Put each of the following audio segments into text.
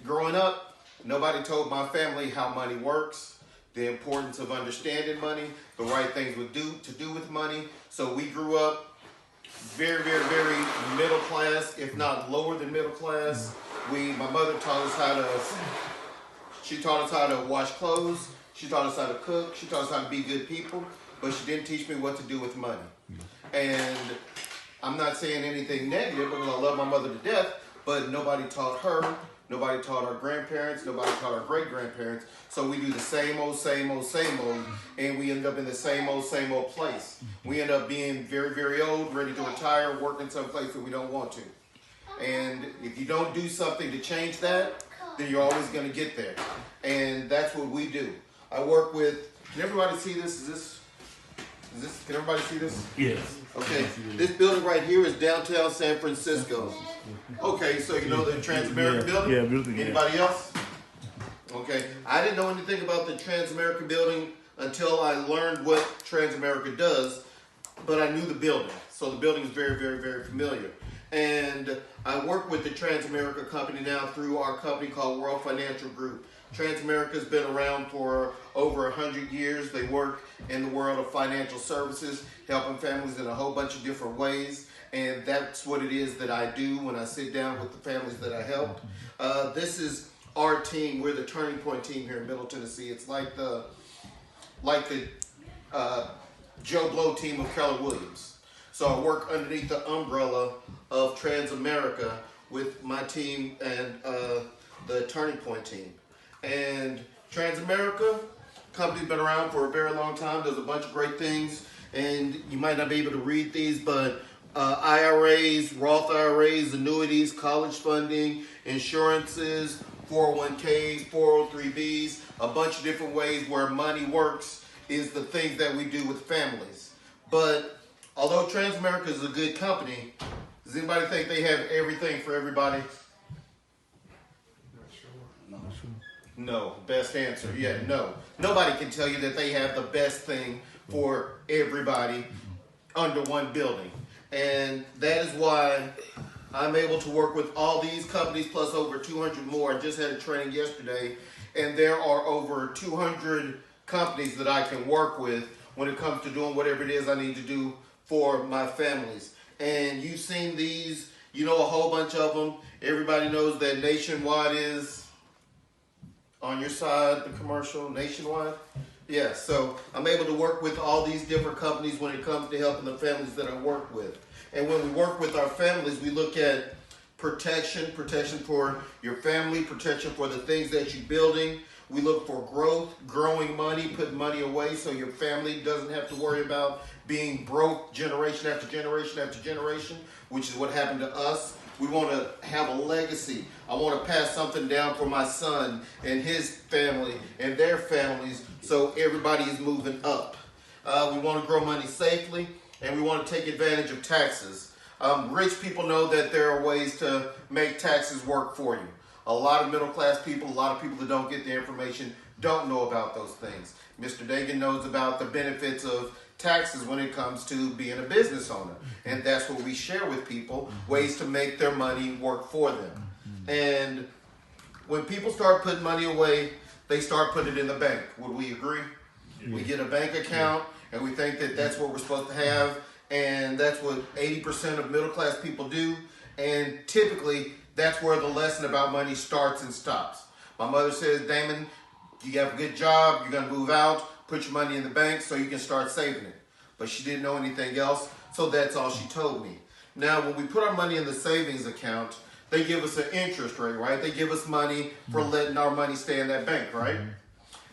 growing up, nobody told my family how money works, the importance of understanding money, the right things to do with money. So we grew up very, very, very middle class, if not lower than middle class. My mother taught us she taught us how to wash clothes. She taught us how to cook. She taught us how to be good people, but she didn't teach me what to do with money. And I'm not saying anything negative because I love my mother to death, but nobody taught her. Nobody taught our grandparents. Nobody taught our great-grandparents. So we do the same old, and we end up in the same old place. We end up being very, very old, ready to retire, working someplace that we don't want to. And if you don't do something to change that, then you're always going to get there. And that's what we do. I work with, can everybody see this? Can everybody see this? Yes. Okay, this building right here is downtown San Francisco. Okay, so you know the Trans-American building? Yeah, building. Anybody else? Okay, I didn't know anything about the Trans-American building until I learned what Trans-America does, but I knew the building. So the building is very, very, very familiar. And I work with the Trans-America company now through our company called World Financial Group. Trans-America's been around for over 100 years. They work in the world of financial services, helping families in a whole bunch of different ways. And that's what it is that I do when I sit down with the families that I help. This is our team. We're the Turning Point team here in Middle Tennessee. It's like the Joe Blow team of Keller Williams. So I work underneath the umbrella of Trans-America with my team and the Turning Point team. And Trans-America, company's been around for a very long time, does a bunch of great things, and you might not be able to read these, but IRAs, Roth IRAs, annuities, college funding, insurances, 401ks, 403bs, a bunch of different ways where money works is the things that we do with families. But although Trans-America is a good company, does anybody think they have everything for everybody? No, best answer. Yeah, no. Nobody can tell you that they have the best thing for everybody under one building. And that is why I'm able to work with all these companies plus over 200 more. I just had a training yesterday, and there are over 200 companies that I can work with when it comes to doing whatever it is I need to do for my families. And you've seen these, you know a whole bunch of them. Everybody knows that Nationwide is on your side, the commercial, Nationwide. Yeah, so I'm able to work with all these different companies when it comes to helping the families that I work with. And when we work with our families, we look at protection for your family, protection for the things that you're building. We look for growth, growing money, putting money away so your family doesn't have to worry about being broke generation after generation after generation, which is what happened to us. We want to have a legacy. I want to pass something down for my son and his family and their families so everybody is moving up. We want to grow money safely, and we want to take advantage of taxes. Rich people know that there are ways to make taxes work for you. A lot of middle class people, a lot of people that don't get the information don't know about those things. Mr. Dagan knows about the benefits of taxes when it comes to being a business owner. And that's what we share with people, ways to make their money work for them. And when people start putting money away, they start putting it in the bank. Would we agree? We get a bank account and we think that that's what we're supposed to have. And that's what 80% of middle class people do. And typically, that's where the lesson about money starts and stops. My mother says, Damon, you have a good job, you're going to move out, put your money in the bank so you can start saving it. But she didn't know anything else, so that's all she told me. Now, when we put our money in the savings account, they give us an interest rate, right? They give us money for letting our money stay in that bank, right?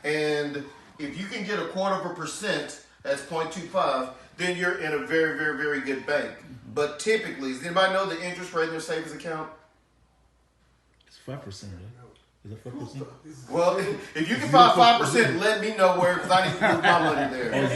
And if you can get 0.25%, that's 0.25, then you're in a very, very, very good bank. But typically, does anybody know the interest rate in their savings account? It's 5%, right? Is it 5%? Well, if you can find 5%, let me know where, because I need to move my money there. Oh,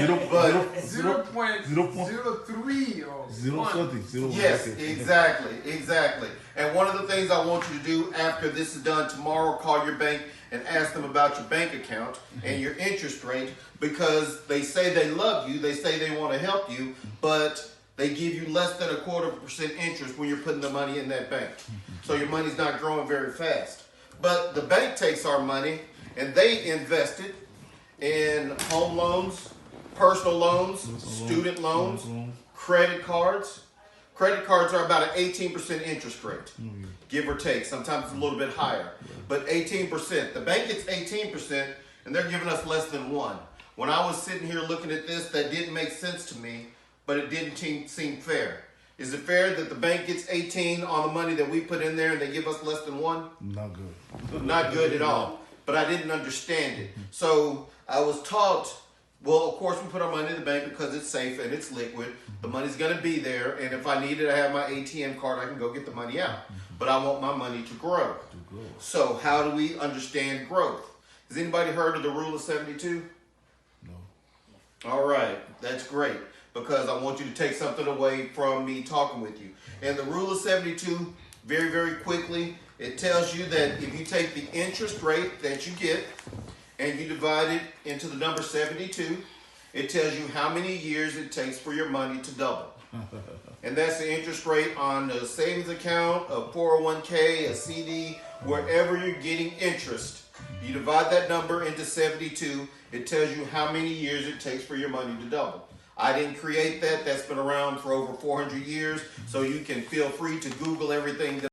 0.03 or zero something. Yes, exactly. And one of the things I want you to do after this is done tomorrow, call your bank and ask them about your bank account and your interest rate, because they say they love you, they say they want to help you, but they give you less than 0.25% interest when you're putting the money in that bank. So your money's not growing very fast. But the bank takes our money and they invest it in home loans, personal loans, student loans, credit cards. Credit cards are about an 18% interest rate, give or take. Sometimes it's a little bit higher, but 18%. The bank gets 18%, and they're giving us less than 1%. When I was sitting here looking at this, that didn't make sense to me, but it didn't seem fair. Is it fair that the bank gets 18 on the money that we put in there and they give us less than 1%? Not good. Not good at all. But I didn't understand it. So I was taught, well, of course we put our money in the bank because it's safe and it's liquid. The money's going to be there, and if I need it, I have my ATM card, I can go get the money out. But I want my money to grow. So how do we understand growth? Has anybody heard of the rule of 72? No. All right, that's great, because I want you to take something away from me talking with you. And the rule of 72, very, very quickly, it tells you that if you take the interest rate that you get and you divide it into the number 72, it tells you how many years it takes for your money to double. And that's the interest rate on a savings account, a 401k, a CD, wherever you're getting interest. You divide that number into 72, it tells you how many years it takes for your money to double. I didn't create that. That's been around for over 400 years, so you can feel free to Google everything that